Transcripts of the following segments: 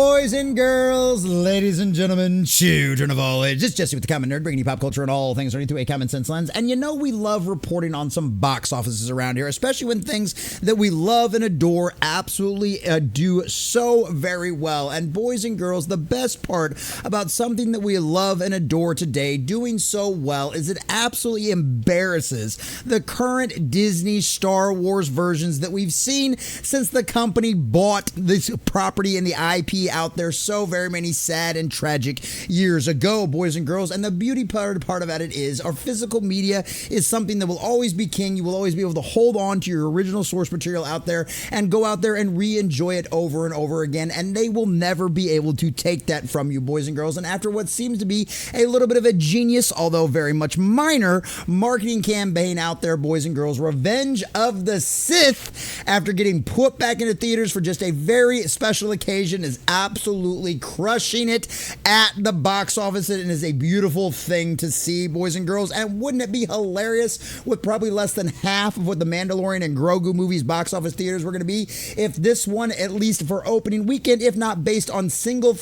Boys and girls, ladies and gentlemen, children of all ages, it's Jesse with the Common Nerd, bringing you pop culture and all things running through a common sense lens. And you know we love reporting on some box offices around here, especially when things that we love and adore absolutely do so very well. And boys and girls, the best part about something that we love and adore today doing so well is it absolutely embarrasses the current Disney Star Wars versions that we've seen since the company bought this property and the IP out there so very many sad and tragic years ago, boys and girls. And the beauty part about it is our physical media is something that will always be king. You will always be able to hold on to your original source material out there and go out there and re-enjoy it over and over again, and they will never be able to take that from you, boys and girls. And after what seems to be a little bit of a genius, although very much minor, marketing campaign out there, boys and girls, Revenge of the Sith, after getting put back into theaters for just a very special occasion, is absolutely crushing it at the box office. It is a beautiful thing to see, boys and girls. And wouldn't it be hilarious with probably less than half of what the Mandalorian and Grogu movies box office theaters were going to be if this one, at least for opening weekend, if not based on single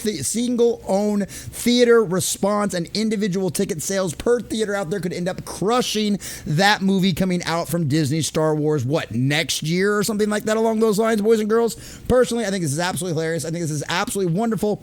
own theater response and individual ticket sales per theater out there, could end up crushing that movie coming out from Disney Star Wars, next year or something like that along those lines, boys and girls. Personally, I think this is absolutely hilarious. I think this is absolutely wonderful.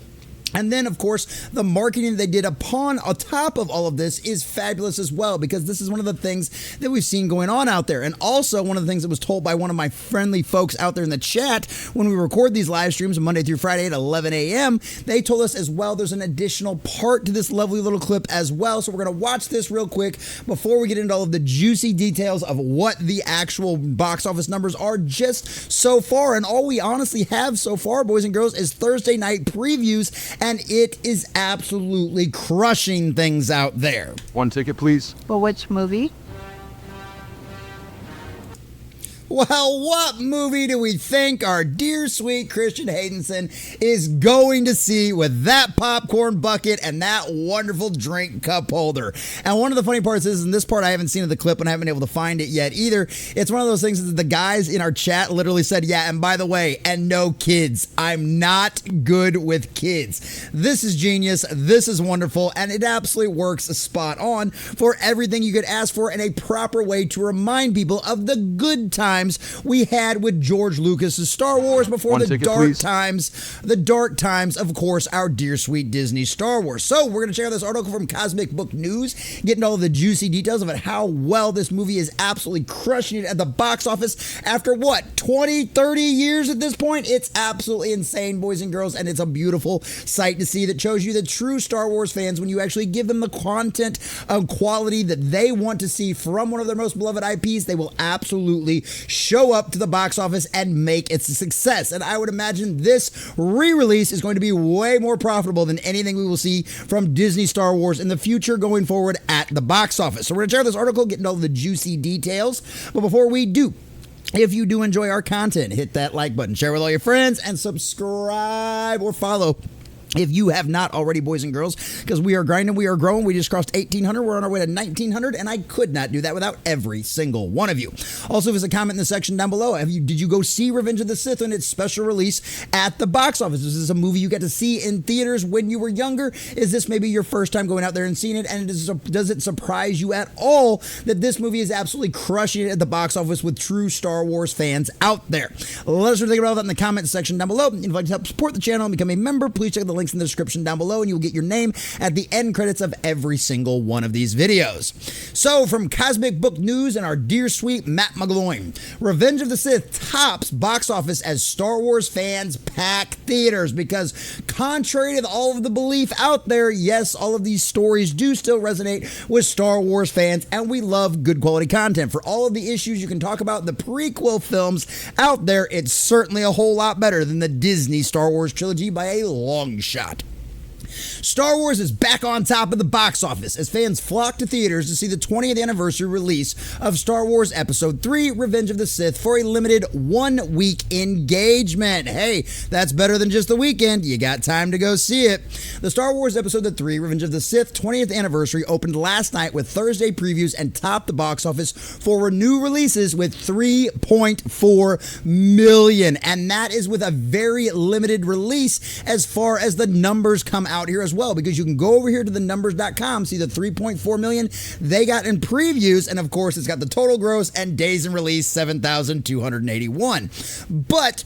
And then, of course, the marketing they did on top of all of this is fabulous as well, because this is one of the things that we've seen going on out there. And also one of the things that was told by one of my friendly folks out there in the chat when we record these live streams Monday through Friday at 11 a.m., they told us as well there's an additional part to this lovely little clip as well. So we're going to watch this real quick before we get into all of the juicy details of what the actual box office numbers are just so far. And all we honestly have so far, boys and girls, is Thursday night previews, and it is absolutely crushing things out there. One ticket, please. For which movie? Well, what movie do we think our dear sweet Christian Haydenson is going to see with that popcorn bucket and that wonderful drink cup holder? And one of the funny parts is, in this part I haven't seen the clip and I haven't been able to find it yet either. It's one of those things that the guys in our chat literally said, yeah, and by the way, and no kids. I'm not good with kids. This is genius. This is wonderful. And it absolutely works spot on for everything you could ask for in a proper way to remind people of the good times we had with George Lucas's Star Wars before the dark times, of course, our dear sweet Disney Star Wars. So we're going to check out this article from Cosmic Book News, getting all of the juicy details about how well this movie is absolutely crushing it at the box office after 20, 30 years at this point. It's absolutely insane, boys and girls, and it's a beautiful sight to see that shows you the true Star Wars fans, when you actually give them the content of quality that they want to see from one of their most beloved IPs, they will absolutely show up to the box office and make it a success. And I would imagine this re-release is going to be way more profitable than anything we will see from Disney Star Wars in the future going forward at the box office. So we're going to share this article, getting all the juicy details. But before we do, if you do enjoy our content, hit that like button, share with all your friends, and subscribe or follow if you have not already, boys and girls, because we are grinding, we are growing. We just crossed 1,800. We're on our way to 1,900, and I could not do that without every single one of you. Also, if there's a comment in the section down below, did you go see Revenge of the Sith in its special release at the box office? Is this a movie you got to see in theaters when you were younger? Is this maybe your first time going out there and seeing it? And does it surprise you at all that this movie is absolutely crushing it at the box office with true Star Wars fans out there? Let us know what you think about that in the comment section down below. And if you'd like to help support the channel and become a member, please check the links in the description down below, and you'll get your name at the end credits of every single one of these videos. So, from Cosmic Book News and our dear sweet Matt McGloin, Revenge of the Sith tops box office as Star Wars fans pack theaters, because contrary to all of the belief out there, yes, all of these stories do still resonate with Star Wars fans, and we love good quality content. For all of the issues you can talk about the prequel films out there, it's certainly a whole lot better than the Disney Star Wars trilogy by a long shot. Star Wars is back on top of the box office as fans flock to theaters to see the 20th anniversary release of Star Wars Episode 3, Revenge of the Sith, for a limited one-week engagement. Hey, that's better than just the weekend. You got time to go see it. The Star Wars Episode 3, Revenge of the Sith 20th anniversary opened last night with Thursday previews and topped the box office for new releases with 3.4 million. And that is with a very limited release as far as the numbers come out here as well, because you can go over here to the numbers.com, see the 3.4 million they got in previews, and of course it's got the total gross and days in release 7,281. But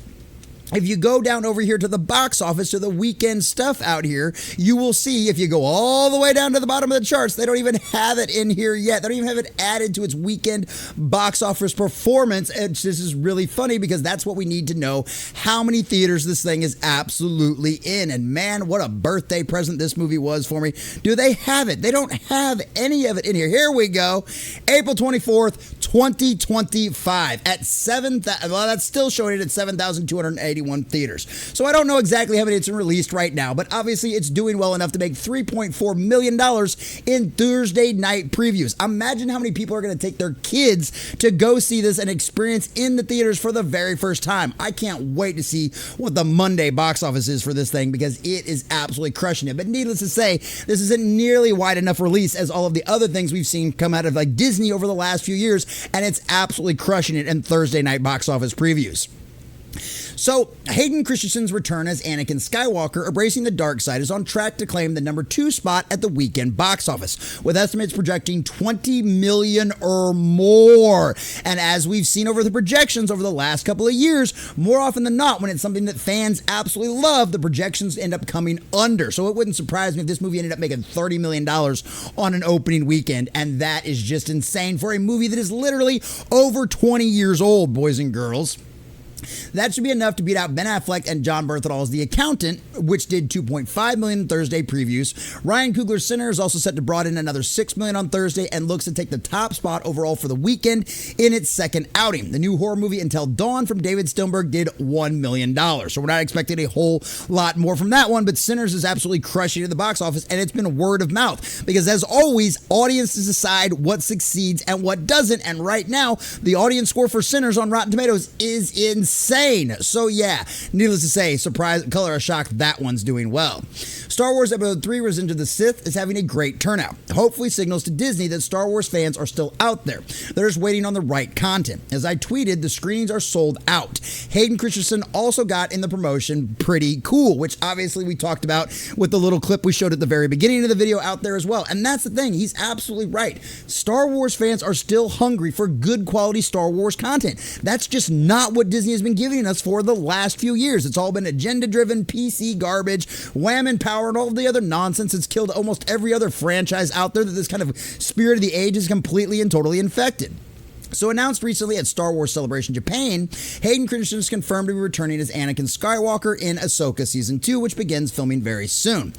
if you go down over here to the box office, to the weekend stuff out here, you will see, if you go all the way down to the bottom of the charts, they don't even have it in here yet. They don't even have it added to its weekend box office performance. And this is really funny because that's what we need to know, how many theaters this thing is absolutely in. And man, what a birthday present this movie was for me. Do they have it? They don't have any of it in here. Here we go. April 24th, 2025 at 7,000. Well, that's still showing it at 7,281 theaters. So I don't know exactly how many it's released right now, but obviously it's doing well enough to make $3.4 million in Thursday night previews. Imagine how many people are going to take their kids to go see this and experience in the theaters for the very first time. I can't wait to see what the Monday box office is for this thing, because it is absolutely crushing it. But needless to say, this isn't nearly wide enough release as all of the other things we've seen come out of like Disney over the last few years, and it's absolutely crushing it in Thursday night box office previews. So, Hayden Christensen's return as Anakin Skywalker, embracing the dark side, is on track to claim the number 2 spot at the weekend box office, with estimates projecting 20 million or more. And as we've seen over the projections over the last couple of years, more often than not, when it's something that fans absolutely love, the projections end up coming under. So it wouldn't surprise me if this movie ended up making $30 million on an opening weekend, and that is just insane for a movie that is literally over 20 years old, boys and girls. That should be enough to beat out Ben Affleck and John Berthold's The Accountant, which did 2.5 million Thursday previews. Ryan Coogler's Sinner is also set to broaden another 6 million on Thursday and looks to take the top spot overall for the weekend in its second outing. The new horror movie Until Dawn from David Sternberg did $1 million. So we're not expecting a whole lot more from that one, but Sinners is absolutely crushing it at the box office, and it's been word of mouth, because as always, audiences decide what succeeds and what doesn't, and right now, the audience score for Sinners on Rotten Tomatoes is insane. So yeah, needless to say, surprise, color of shock, that one's doing well. Star Wars Episode 3, Revenge of the Sith is having a great turnout. Hopefully signals to Disney that Star Wars fans are still out there. They're just waiting on the right content. As I tweeted, the screens are sold out. Hayden Christensen also got in the promotion Pretty Cool, which obviously we talked about with the little clip we showed at the very beginning of the video out there as well. And that's the thing, he's absolutely right. Star Wars fans are still hungry for good quality Star Wars content. That's just not what Disney has been giving us for the last few years. It's all been agenda-driven, PC garbage, wham and power, and all of the other nonsense that's killed almost every other franchise out there that this kind of spirit of the age is completely and totally infected. So announced recently at Star Wars Celebration Japan, Hayden Christensen is confirmed to be returning as Anakin Skywalker in Ahsoka Season 2, which begins filming very soon.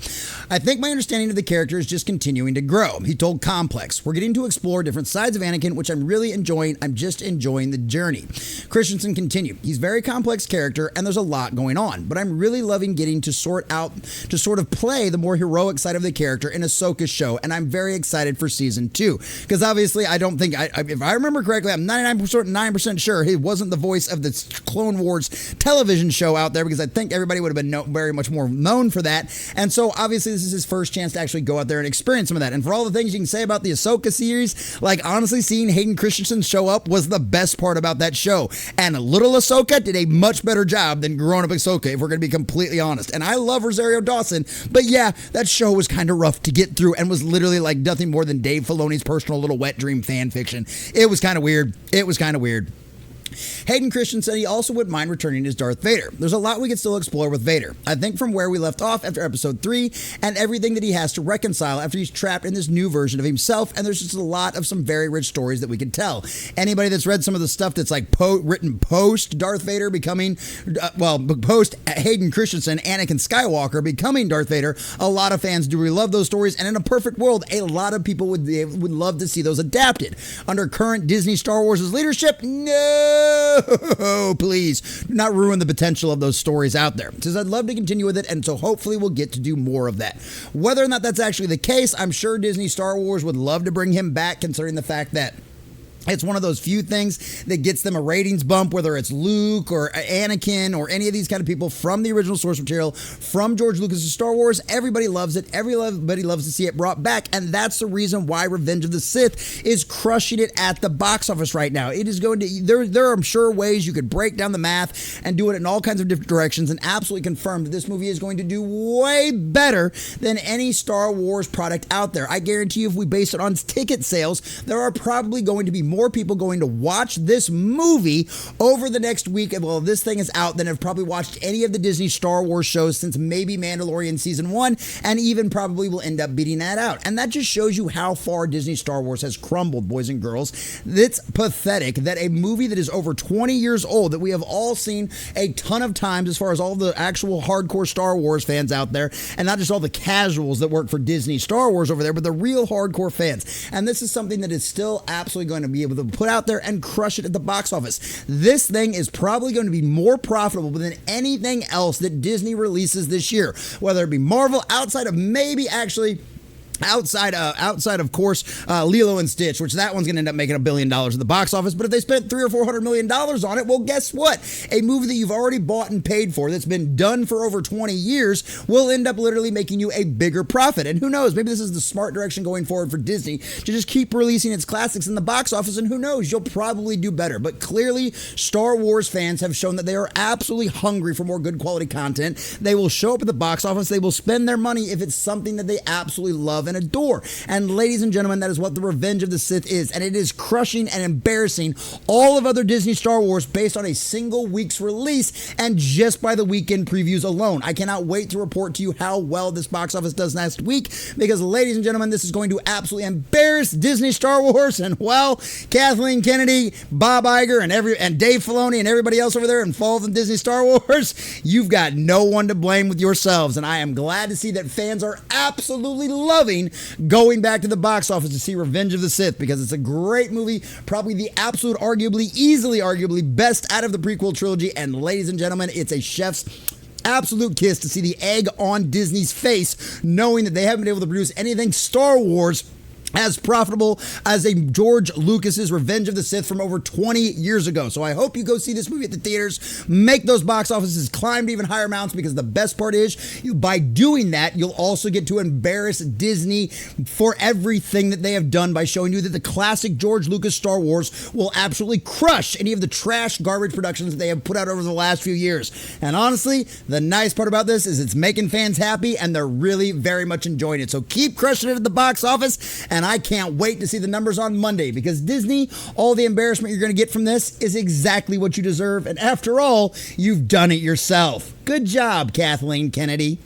I think my understanding of the character is just continuing to grow. He told Complex, "We're getting to explore different sides of Anakin, which I'm really enjoying. I'm just enjoying the journey." Christensen continued, "He's a very complex character and there's a lot going on, but I'm really loving getting to sort of play the more heroic side of the character in Ahsoka's show, and I'm very excited for Season 2. Because obviously, I don't think, if I remember correctly, I'm 99% sure he wasn't the voice of the Clone Wars television show out there, because I think everybody would have been very much more known for that. And so obviously this is his first chance to actually go out there and experience some of that. And for all the things you can say about the Ahsoka series, like honestly seeing Hayden Christensen show up was the best part about that show. And little Ahsoka did a much better job than grown-up Ahsoka, if we're going to be completely honest. And I love Rosario Dawson, but yeah, that show was kind of rough to get through and was literally like nothing more than Dave Filoni's personal little wet dream fan fiction. It was kind of weird. It was kind of weird. Hayden Christensen said he also wouldn't mind returning as Darth Vader. There's a lot we could still explore with Vader. I think from where we left off after Episode 3 and everything that he has to reconcile after he's trapped in this new version of himself, and there's just a lot of some very rich stories that we could tell. Anybody that's read some of the stuff that's like written post Darth Vader becoming, post Hayden Christensen, Anakin Skywalker becoming Darth Vader, a lot of fans do really love those stories, and in a perfect world, a lot of people would love to see those adapted. Under current Disney Star Wars' leadership, no. no, please do not ruin the potential of those stories out there. Because I'd love to continue with it, and so hopefully we'll get to do more of that. Whether or not that's actually the case, I'm sure Disney Star Wars would love to bring him back, considering the fact that it's one of those few things that gets them a ratings bump, whether it's Luke or Anakin or any of these kind of people from the original source material, from George Lucas' Star Wars. Everybody loves it. Everybody loves to see it brought back. And that's the reason why Revenge of the Sith is crushing it at the box office right now. It is going to, there are, I'm sure, ways you could break down the math and do it in all kinds of different directions and absolutely confirm that this movie is going to do way better than any Star Wars product out there. I guarantee you, if we base it on ticket sales, there are probably going to be more people going to watch this movie over the next week, well, this thing is out, than have probably watched any of the Disney Star Wars shows since maybe Mandalorian Season 1, and even probably will end up beating that out. And that just shows you how far Disney Star Wars has crumbled, boys and girls. It's pathetic that a movie that is over 20 years old, that we have all seen a ton of times as far as all the actual hardcore Star Wars fans out there, and not just all the casuals that work for Disney Star Wars over there, but the real hardcore fans. And this is something that is still absolutely going to be able to put out there and crush it at the box office. This thing is probably going to be more profitable than anything else that Disney releases this year, whether it be Marvel, outside of maybe actually outside of course Lilo and Stitch, which that one's gonna end up making $1 billion at the box office. But if they spent $300 or $400 million on it, well, guess what? A movie that you've already bought and paid for, that's been done for over 20 years, will end up literally making you a bigger profit. And who knows, maybe this is the smart direction going forward for Disney, to just keep releasing its classics in the box office, and who knows, you'll probably do better. But clearly, Star Wars fans have shown that they are absolutely hungry for more good quality content. They will show up at the box office, they will spend their money if it's something that they absolutely love and adore. And ladies and gentlemen, that is what the Revenge of the Sith is, and it is crushing and embarrassing all of other Disney Star Wars based on a single week's release and just by the weekend previews alone. I cannot wait to report to you how well this box office does next week, because ladies and gentlemen, this is going to absolutely embarrass Disney Star Wars. And well, Kathleen Kennedy, Bob Iger, and Dave Filoni and everybody else over there involved in Disney Star Wars, you've got no one to blame with yourselves. And I am glad to see that fans are absolutely loving going back to the box office to see Revenge of the Sith, because it's a great movie, probably the absolute, easily arguably best out of the prequel trilogy. And ladies and gentlemen, it's a chef's absolute kiss to see the egg on Disney's face, knowing that they haven't been able to produce anything Star Wars as profitable as a George Lucas's Revenge of the Sith from over 20 years ago. So I hope you go see this movie at the theaters, make those box offices climb to even higher mounts, because the best part is, by doing that, you'll also get to embarrass Disney for everything that they have done by showing you that the classic George Lucas Star Wars will absolutely crush any of the trash garbage productions that they have put out over the last few years. And honestly, the nice part about this is it's making fans happy, and they're really very much enjoying it. So keep crushing it at the box office, and I can't wait to see the numbers on Monday, because Disney, all the embarrassment you're going to get from this is exactly what you deserve. And after all, you've done it yourself. Good job, Kathleen Kennedy.